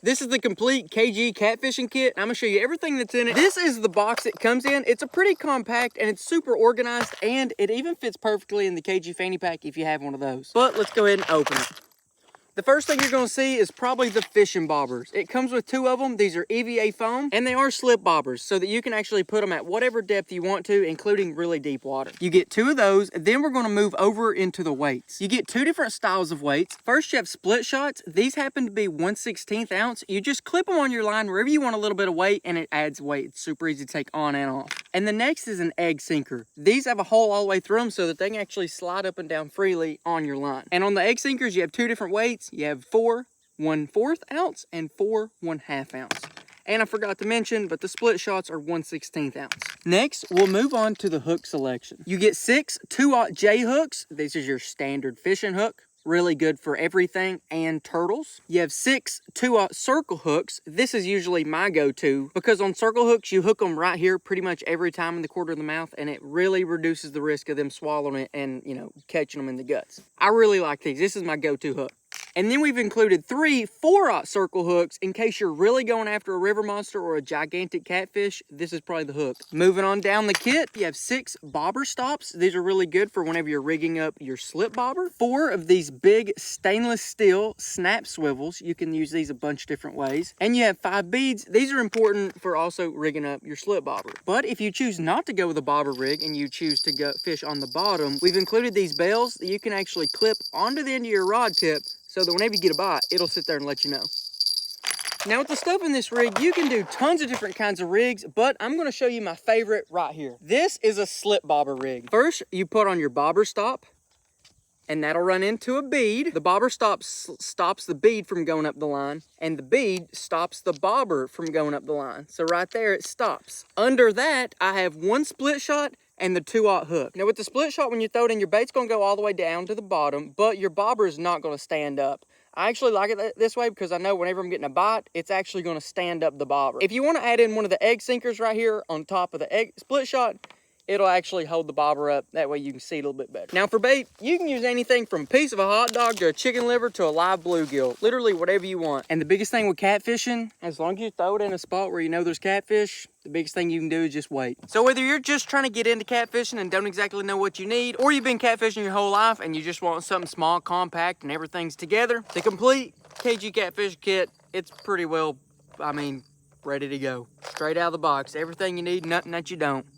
This is the complete KG catfishing kit. I'm gonna show you everything that's in it. This is the box it comes in. It's a pretty compact and it's super organized, and it even fits perfectly in the KG fanny pack if you have one of those. But let's go ahead and open it. The first thing you're gonna see is probably the fishing bobbers. It comes with 2 of them. These are EVA foam, and they are slip bobbers so that you can actually put them at whatever depth you want to, including really deep water. You get 2 of those, and then we're gonna move over into the weights. You get 2 different styles of weights. First, you have split shots. These happen to be 1/16 ounce. You just clip them on your line wherever you want a little bit of weight, and it adds weight. It's super easy to take on and off. And the next is an egg sinker. These have a hole all the way through them so that they can actually slide up and down freely on your line. And on the egg sinkers, you have 2 different weights. You have 4 1/4 ounce and 4 1/2 ounce. And I forgot to mention, but the split shots are 1/16 ounce. Next, we'll move on to the hook selection. You get 6 2/0 J hooks. This is your standard fishing hook. Really good for everything and turtles. You have 6 2/0 circle hooks. This is usually my go-to because on circle hooks, you hook them right here pretty much every time in the corner of the mouth, and it really reduces the risk of them swallowing it and, catching them in the guts. I really like these. This is my go-to hook. And then we've included 3 4/0 circle hooks in case you're really going after a river monster or a gigantic catfish. This is probably the hook. Moving on down the kit, you have 6 bobber stops. These are really good for whenever you're rigging up your slip bobber. 4 of these big stainless steel snap swivels. You can use these a bunch of different ways. And you have 5 beads. These are important for also rigging up your slip bobber. But if you choose not to go with a bobber rig and you choose to go fish on the bottom, we've included these bells that you can actually clip onto the end of your rod tip, so that whenever you get a bite, it'll sit there and let you know. Now with the stuff in this rig, you can do tons of different kinds of rigs, but I'm gonna show you my favorite right here. This is a slip bobber rig. First, you put on your bobber stop, and that'll run into a bead. The bobber stops the bead from going up the line, and the bead stops the bobber from going up the line. So right there, it stops. Under that, I have 1 split shot and the 2/0 hook. Now with the split shot, when you throw it in, your bait's gonna go all the way down to the bottom, but your bobber is not gonna stand up. I actually like it this way because I know whenever I'm getting a bite, it's actually gonna stand up the bobber. If you wanna add in one of the egg sinkers right here on top of the egg split shot, it'll actually hold the bobber up. That way you can see it a little bit better. Now for bait, you can use anything from a piece of a hot dog to a chicken liver to a live bluegill. Literally whatever you want. And the biggest thing with catfishing, as long as you throw it in a spot where you know there's catfish, the biggest thing you can do is just wait. So whether you're just trying to get into catfishing and don't exactly know what you need, or you've been catfishing your whole life and you just want something small, compact, and everything's together, the complete KG catfishing kit, it's pretty well, ready to go. Straight out of the box. Everything you need, nothing that you don't.